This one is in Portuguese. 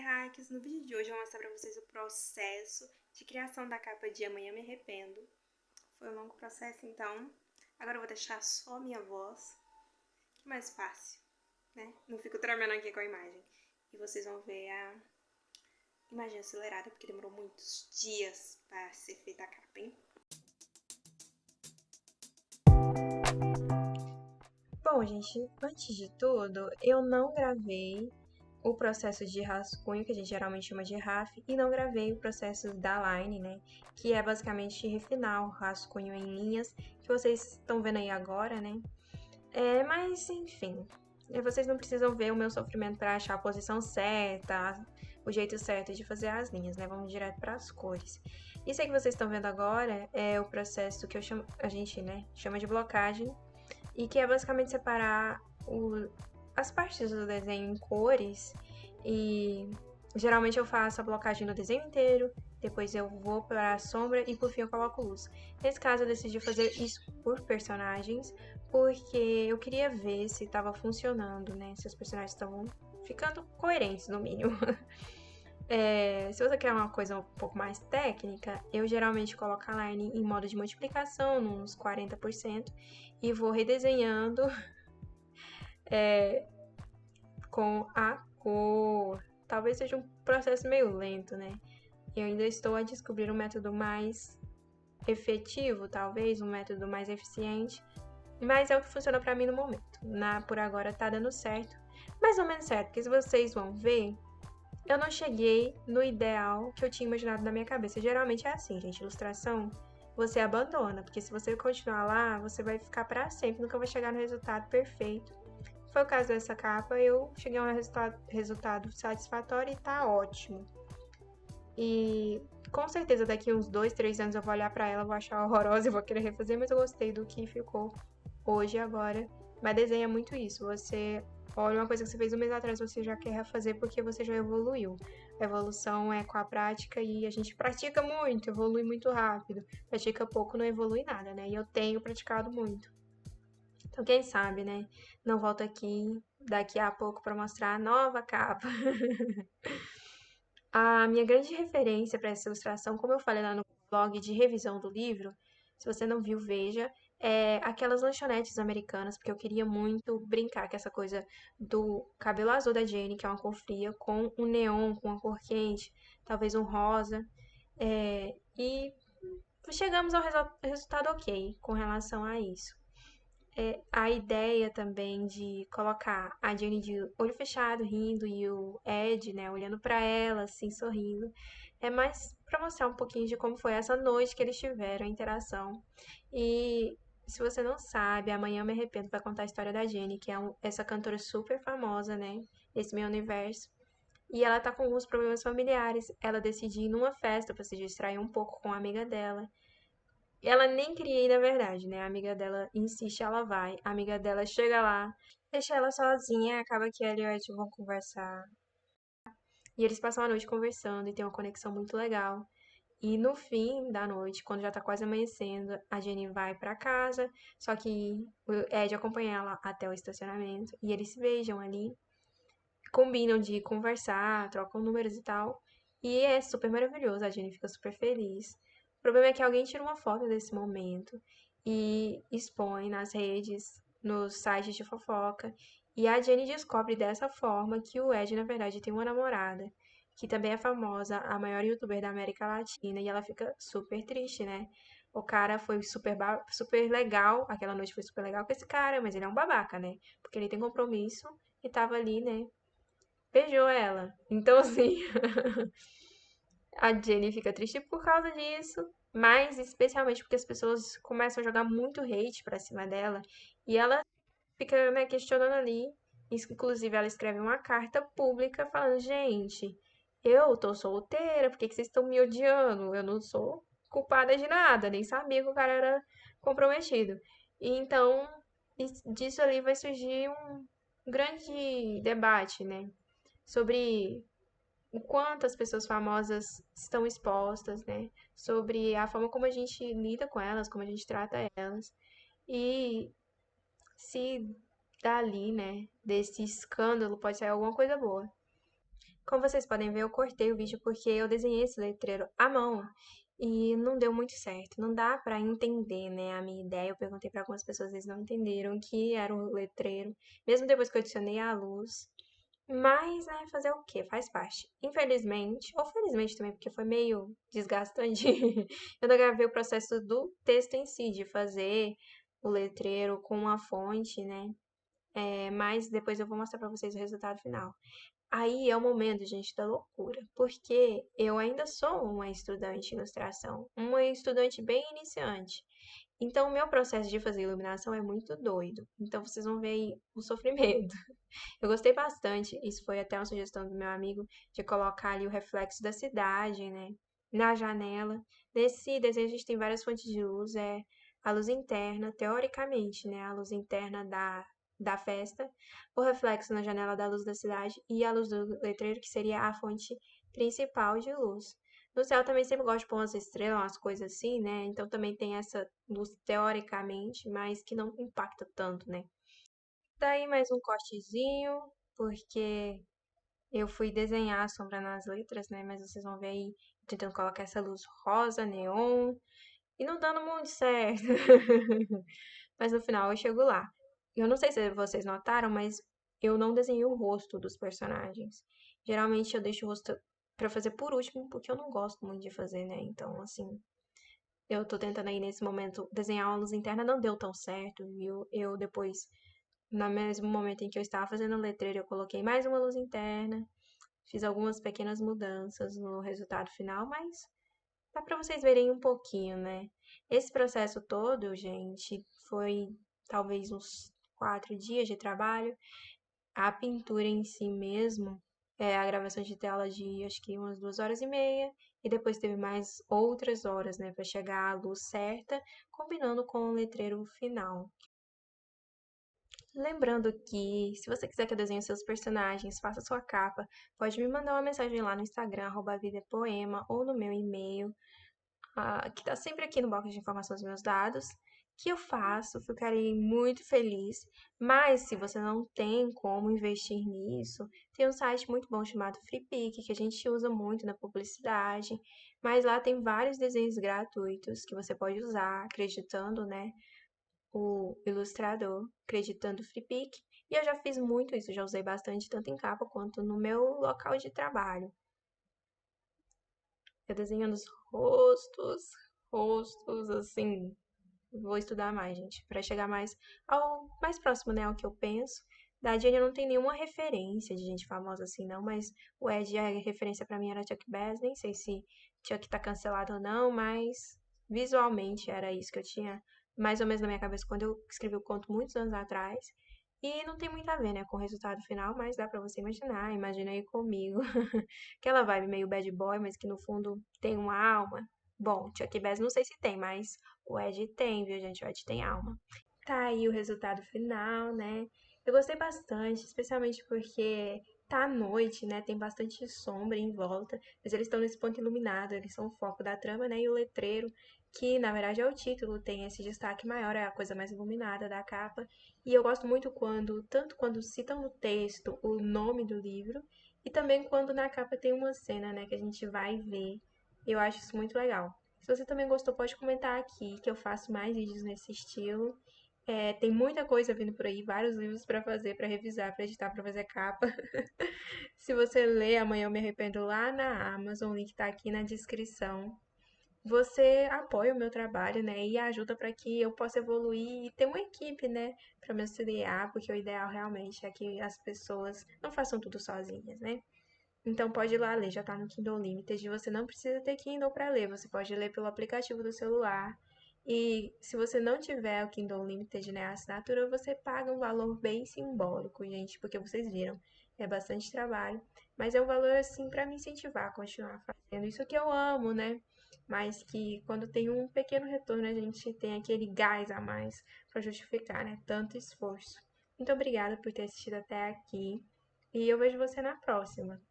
Terráqueos! No vídeo de hoje eu vou mostrar pra vocês o processo de criação da capa de Amanhã Me Arrependo. Foi um longo processo, então agora eu vou deixar só a minha voz, que é mais fácil, né? Não fico tremendo aqui com a imagem. E vocês vão ver a imagem acelerada, porque demorou muitos dias para ser feita a capa, hein? Bom, gente, antes de tudo, eu não gravei o processo de rascunho, que a gente geralmente chama de RAF, e não gravei o processo da line, né, que é basicamente refinar o rascunho em linhas, que vocês estão vendo aí agora, né, mas enfim, vocês não precisam ver o meu sofrimento para achar a posição certa, o jeito certo de fazer as linhas, né, vamos direto para as cores. Isso aí que vocês estão vendo agora é o processo que a gente, né, chama de blocagem, e que é basicamente separar as partes do desenho em cores, e geralmente eu faço a blocagem do desenho inteiro, depois eu vou para a sombra e por fim eu coloco luz. Nesse caso eu decidi fazer isso por personagens, porque eu queria ver se estava funcionando, né? Se os personagens estavam ficando coerentes, no mínimo. Se você quer uma coisa um pouco mais técnica, eu geralmente coloco a line em modo de multiplicação, uns 40%, e vou redesenhando com a cor. Talvez seja um processo meio lento, né? Eu ainda estou a descobrir um método mais efetivo, talvez, um método mais eficiente, mas é o que funciona pra mim no momento. Por agora tá dando certo, mais ou menos certo, porque se vocês vão ver, eu não cheguei no ideal que eu tinha imaginado na minha cabeça. Geralmente é assim, gente, ilustração você abandona, porque se você continuar lá, você vai ficar pra sempre, nunca vai chegar no resultado perfeito. Foi o caso dessa capa, eu cheguei a um resultado satisfatório e tá ótimo. E com certeza daqui uns 2, 3 anos eu vou olhar pra ela, vou achar horrorosa e vou querer refazer, mas eu gostei do que ficou hoje e agora. Mas desenho é muito isso, você olha uma coisa que você fez um mês atrás, você já quer refazer porque você já evoluiu. A evolução é com a prática e a gente pratica muito, evolui muito rápido. Pratica pouco, não evolui nada, né? E eu tenho praticado muito. Então, quem sabe, né? Não volto aqui daqui a pouco para mostrar a nova capa. A minha grande referência para essa ilustração, como eu falei lá no blog de revisão do livro, se você não viu, veja, é aquelas lanchonetes americanas, porque eu queria muito brincar com essa coisa do cabelo azul da Jane, que é uma cor fria, com um neon, com uma cor quente, talvez um rosa. E chegamos ao resultado ok com relação a isso. A ideia também de colocar a Jenny de olho fechado, rindo, e o Ed, né, olhando pra ela, assim, sorrindo, é mais pra mostrar um pouquinho de como foi essa noite que eles tiveram, a interação. E se você não sabe, Amanhã Me Arrependo vai contar a história da Jenny, que é essa cantora super famosa, né, nesse meu universo. E ela tá com alguns problemas familiares. Ela decide ir numa festa pra se distrair um pouco com a amiga dela. Ela nem queria ir, na verdade, né? A amiga dela insiste, ela vai. A amiga dela chega lá, deixa ela sozinha, acaba que ela e o Ed vão conversar. E eles passam a noite conversando e tem uma conexão muito legal. E no fim da noite, quando já tá quase amanhecendo, a Jenny vai pra casa, só que o Ed acompanha ela até o estacionamento e eles se beijam ali, combinam de conversar, trocam números e tal. E é super maravilhoso, a Jenny fica super feliz. O problema é que alguém tira uma foto desse momento e expõe nas redes, nos sites de fofoca. E a Jenny descobre dessa forma que o Ed, na verdade, tem uma namorada, que também é famosa, a maior youtuber da América Latina, e ela fica super triste, né? O cara foi super legal, aquela noite foi super legal com esse cara, mas ele é um babaca, né? Porque ele tem compromisso e tava ali, né? Beijou ela. Então, assim, a Jenny fica triste por causa disso, mas especialmente porque as pessoas começam a jogar muito hate pra cima dela e ela fica, né, questionando ali. Inclusive, ela escreve uma carta pública falando: gente, eu tô solteira, por que que vocês estão me odiando? Eu não sou culpada de nada, nem sabia que o cara era comprometido. E então, disso ali vai surgir um grande debate, né? Sobre o quanto as pessoas famosas estão expostas, né? Sobre a forma como a gente lida com elas, como a gente trata elas. E se dali, né, desse escândalo pode sair alguma coisa boa. Como vocês podem ver, eu cortei o vídeo porque eu desenhei esse letreiro à mão e não deu muito certo. Não dá pra entender, né, a minha ideia. Eu perguntei pra algumas pessoas, eles não entenderam o que era um letreiro, mesmo depois que eu adicionei a luz. Mas, né, fazer o quê? Faz parte. Infelizmente, ou felizmente também, porque foi meio desgastante, eu não gravei o processo do texto em si, de fazer o letreiro com a fonte, né? Mas depois eu vou mostrar pra vocês o resultado final. Aí é o momento, gente, da loucura, porque eu ainda sou uma estudante de ilustração, uma estudante bem iniciante. Então, o meu processo de fazer iluminação é muito doido. Então, vocês vão ver aí o sofrimento. Eu gostei bastante, isso foi até uma sugestão do meu amigo, de colocar ali o reflexo da cidade, né, na janela. Nesse desenho a gente tem várias fontes de luz, a luz interna, teoricamente, né, a luz interna da festa, o reflexo na janela da luz da cidade e a luz do letreiro, que seria a fonte principal de luz. No céu também sempre gosto de pôr umas estrelas, umas coisas assim, né? Então também tem essa luz teoricamente, mas que não impacta tanto, né? Daí mais um cortezinho, porque eu fui desenhar a sombra nas letras, né? Mas vocês vão ver aí, tentando colocar essa luz rosa, neon, e não dando muito certo. Mas no final eu chego lá. Eu não sei se vocês notaram, mas eu não desenhei o rosto dos personagens. Geralmente eu deixo o rosto pra fazer por último, porque eu não gosto muito de fazer, né? Então, assim, eu tô tentando aí nesse momento desenhar uma luz interna, não deu tão certo, viu? Eu depois no mesmo momento em que eu estava fazendo a letreira, eu coloquei mais uma luz interna, fiz algumas pequenas mudanças no resultado final, mas dá para vocês verem um pouquinho, né? Esse processo todo, gente, foi talvez uns 4 dias de trabalho. A pintura em si mesmo, a gravação de tela de acho que umas 2 horas e meia, e depois teve mais outras horas, né, para chegar à luz certa, combinando com o letreiro final. Lembrando que, se você quiser que eu desenhe seus personagens, faça sua capa, pode me mandar uma mensagem lá no Instagram, @vidapoema, ou no meu e-mail, que tá sempre aqui no box de informações dos meus dados, que eu faço, ficarei muito feliz. Mas se você não tem como investir nisso, tem um site muito bom chamado Freepik, que a gente usa muito na publicidade, mas lá tem vários desenhos gratuitos que você pode usar, acreditando, né, o ilustrador, acreditando o Freepik. E eu já fiz muito isso, já usei bastante, tanto em capa quanto no meu local de trabalho. Eu desenhando os rostos, assim. Vou estudar mais, gente, para chegar mais próximo, né, ao que eu penso. Da Jenny eu não tenho nenhuma referência de gente famosa assim, não, mas o Ed, a referência pra mim era Chuck Bass, nem sei se Chuck tá cancelado ou não, mas visualmente era isso que eu tinha mais ou menos na minha cabeça quando eu escrevi o conto muitos anos atrás. E não tem muito a ver, né, com o resultado final, mas dá pra você imaginar, imagina aí comigo. Aquela vibe meio bad boy, mas que no fundo tem uma alma. Bom, Chuck Bass não sei se tem, mas o Ed tem, viu, gente? O Ed tem alma. Tá aí o resultado final, né? Eu gostei bastante, especialmente porque tá à noite, né? Tem bastante sombra em volta, mas eles estão nesse ponto iluminado, eles são o foco da trama, né? E o letreiro, que na verdade é o título, tem esse destaque maior, é a coisa mais iluminada da capa. E eu gosto muito tanto quando citam no texto o nome do livro, e também quando na capa tem uma cena, né, que a gente vai ver. Eu acho isso muito legal. Se você também gostou, pode comentar aqui, que eu faço mais vídeos nesse estilo. Tem muita coisa vindo por aí, vários livros para fazer, para revisar, para editar, para fazer capa. Se você ler Amanhã Eu Me Arrependo lá na Amazon, o link tá aqui na descrição. Você apoia o meu trabalho, né, e ajuda para que eu possa evoluir e ter uma equipe, né, para me auxiliar, porque o ideal realmente é que as pessoas não façam tudo sozinhas, né? Então pode ir lá ler, já tá no Kindle Unlimited. Você não precisa ter Kindle para ler, você pode ler pelo aplicativo do celular. E se você não tiver o Kindle Unlimited, né, a assinatura, você paga um valor bem simbólico, gente, porque vocês viram, é bastante trabalho, mas é um valor assim para me incentivar a continuar fazendo isso que eu amo, né? Mas que quando tem um pequeno retorno, a gente tem aquele gás a mais para justificar, né, tanto esforço. Muito obrigada por ter assistido até aqui. E eu vejo você na próxima.